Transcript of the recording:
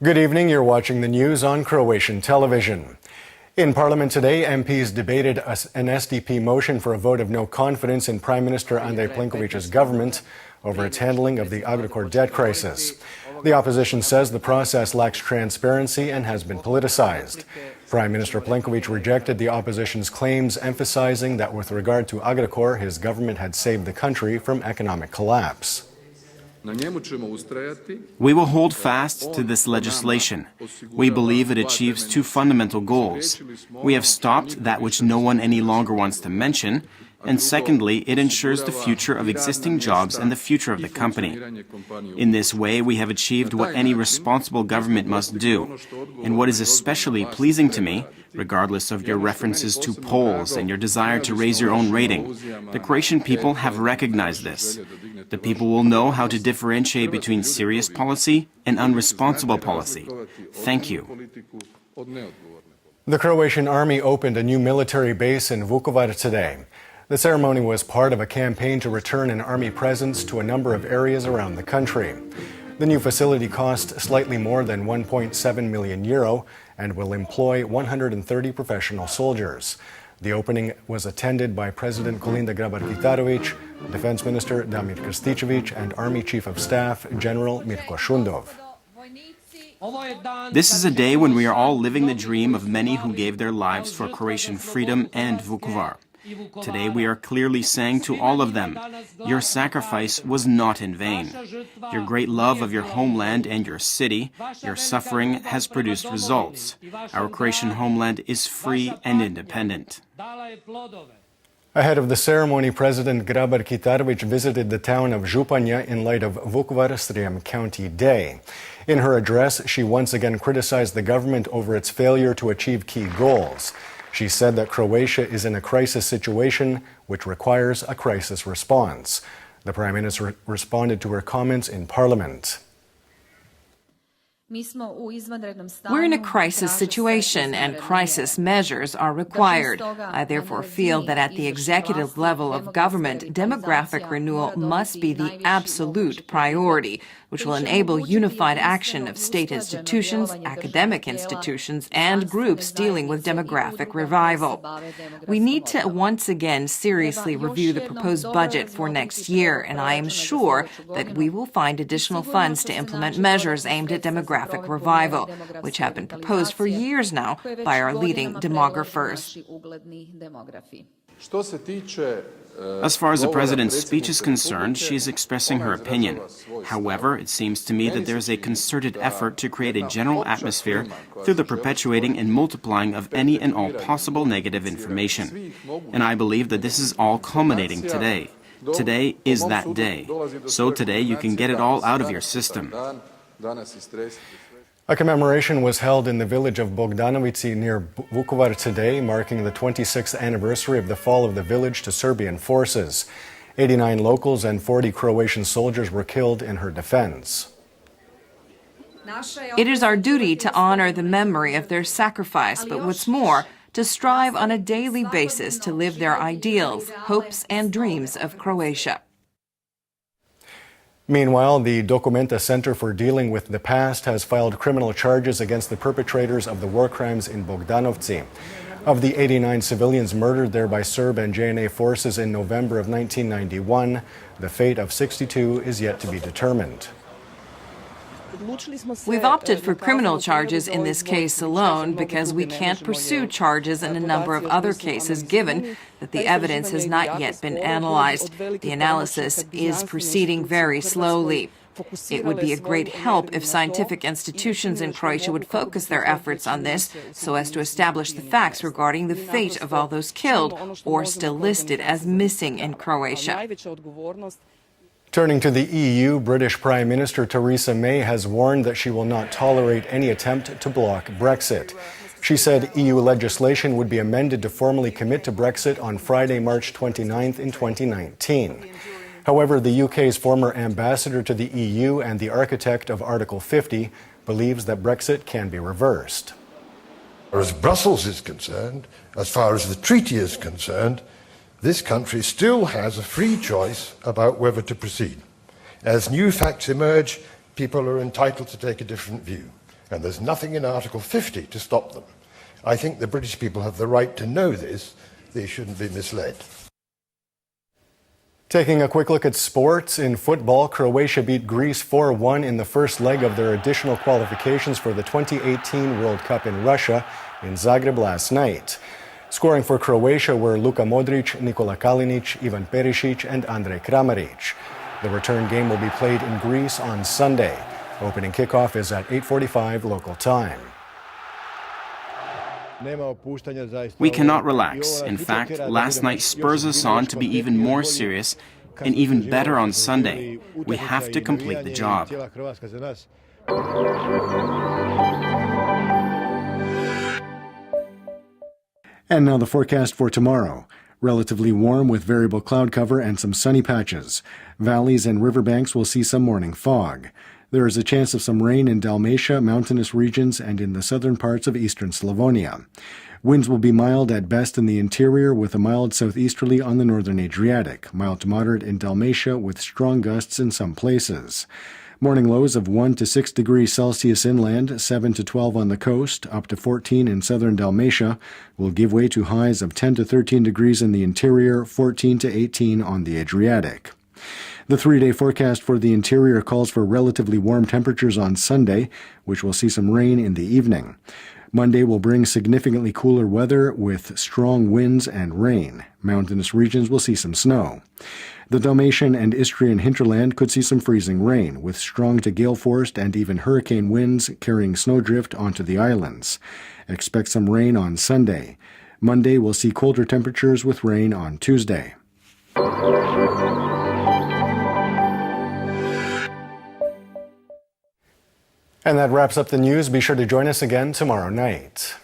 Good evening. You're watching the news on Croatian television. In Parliament today, MPs debated an SDP motion for a vote of no confidence in Prime Minister Andrej Plenković's government over its handling of the Agrokor debt crisis. The opposition says the process lacks transparency and has been politicized. Prime Minister Plenković rejected the opposition's claims, emphasizing that with regard to Agrokor, his government had saved the country from economic collapse. We will hold fast to this legislation. We believe it achieves two fundamental goals. We have stopped that which no one any longer wants to mention, and secondly, it ensures the future of existing jobs and the future of the company. In this way, we have achieved what any responsible government must do. And what is especially pleasing to me, regardless of your references to polls and your desire to raise your own rating, the Croatian people have recognized this. The people will know how to differentiate between serious policy and unresponsible policy. Thank you. The Croatian army opened a new military base in Vukovar today. The ceremony was part of a campaign to return an army presence to a number of areas around the country. The new facility cost slightly more than €1.7 million and will employ 130 professional soldiers. The opening was attended by President Kolinda Grabar-Kitarović, Defense Minister Damir Krstičević, and Army Chief of Staff General Mirko Šundov. This is a day when we are all living the dream of many who gave their lives for Croatian freedom and Vukovar. Today we are clearly saying to all of them, your sacrifice was not in vain. Your great love of your homeland and your city, your suffering has produced results. Our Croatian homeland is free and independent. Ahead of the ceremony, President Grabar-Kitarović visited the town of Županja in light of Vukovar-Srijem County Day. In her address, she once again criticized the government over its failure to achieve key goals. She said that Croatia is in a crisis situation which requires a crisis response. The Prime Minister responded to her comments in Parliament. We're in a crisis situation and crisis measures are required. I therefore feel that at the executive level of government, demographic renewal must be the absolute priority, which will enable unified action of state institutions, academic institutions, and groups dealing with demographic revival. We need to once again seriously review the proposed budget for next year, and I am sure that we will find additional funds to implement measures aimed at demographic revival, which have been proposed for years now by our leading demographers. As far as the President's speech is concerned, she is expressing her opinion. However, it seems to me that there is a concerted effort to create a general atmosphere through the perpetuating and multiplying of any and all possible negative information. And I believe that this is all culminating today. Today is that day. So today you can get it all out of your system. A commemoration was held in the village of Bogdanovici near Vukovar today, marking the 26th anniversary of the fall of the village to Serbian forces. 89 locals and 40 Croatian soldiers were killed in her defense. It is our duty to honor the memory of their sacrifice, but what's more, to strive on a daily basis to live their ideals, hopes, and dreams of Croatia. Meanwhile, the Documenta Center for Dealing with the Past has filed criminal charges against the perpetrators of the war crimes in Bogdanovci. Of the 89 civilians murdered there by Serb and JNA forces in November of 1991, the fate of 62 is yet to be determined. We've opted for criminal charges in this case alone because we can't pursue charges in a number of other cases given that the evidence has not yet been analyzed. The analysis is proceeding very slowly. It would be a great help if scientific institutions in Croatia would focus their efforts on this so as to establish the facts regarding the fate of all those killed or still listed as missing in Croatia. Turning to the EU, British Prime Minister Theresa May has warned that she will not tolerate any attempt to block Brexit. She said EU legislation would be amended to formally commit to Brexit on Friday, March 29th in 2019. However, the UK's former ambassador to the EU and the architect of Article 50 believes that Brexit can be reversed. As Brussels is concerned, as far as the treaty is concerned, this country still has a free choice about whether to proceed. As new facts emerge, people are entitled to take a different view. And there's nothing in Article 50 to stop them. I think the British people have the right to know this. They shouldn't be misled. Taking a quick look at sports, in football, Croatia beat Greece 4-1 in the first leg of their additional qualifications for the 2018 World Cup in Russia in Zagreb last night. Scoring for Croatia were Luka Modric, Nikola Kalinic, Ivan Perisic and Andrej Kramaric. The return game will be played in Greece on Sunday. Opening kickoff is at 8:45 local time. We cannot relax. In fact, last night spurs us on to be even more serious and even better on Sunday. We have to complete the job. And now the forecast for tomorrow. Relatively warm with variable cloud cover and some sunny patches. Valleys and riverbanks will see some morning fog. There is a chance of some rain in Dalmatia, mountainous regions, and in the southern parts of eastern Slavonia. Winds will be mild at best in the interior with a mild southeasterly on the northern Adriatic, mild to moderate in Dalmatia with strong gusts in some places. Morning lows of 1 to 6 degrees Celsius inland, 7 to 12 on the coast, up to 14 in southern Dalmatia, will give way to highs of 10 to 13 degrees in the interior, 14 to 18 on the Adriatic. The three-day forecast for the interior calls for relatively warm temperatures on Sunday, which will see some rain in the evening. Monday will bring significantly cooler weather with strong winds and rain. Mountainous regions will see some snow. The Dalmatian and Istrian hinterland could see some freezing rain, with strong to gale force and even hurricane winds carrying snowdrift onto the islands. Expect some rain on Sunday. Monday will see colder temperatures with rain on Tuesday. And that wraps up the news. Be sure to join us again tomorrow night.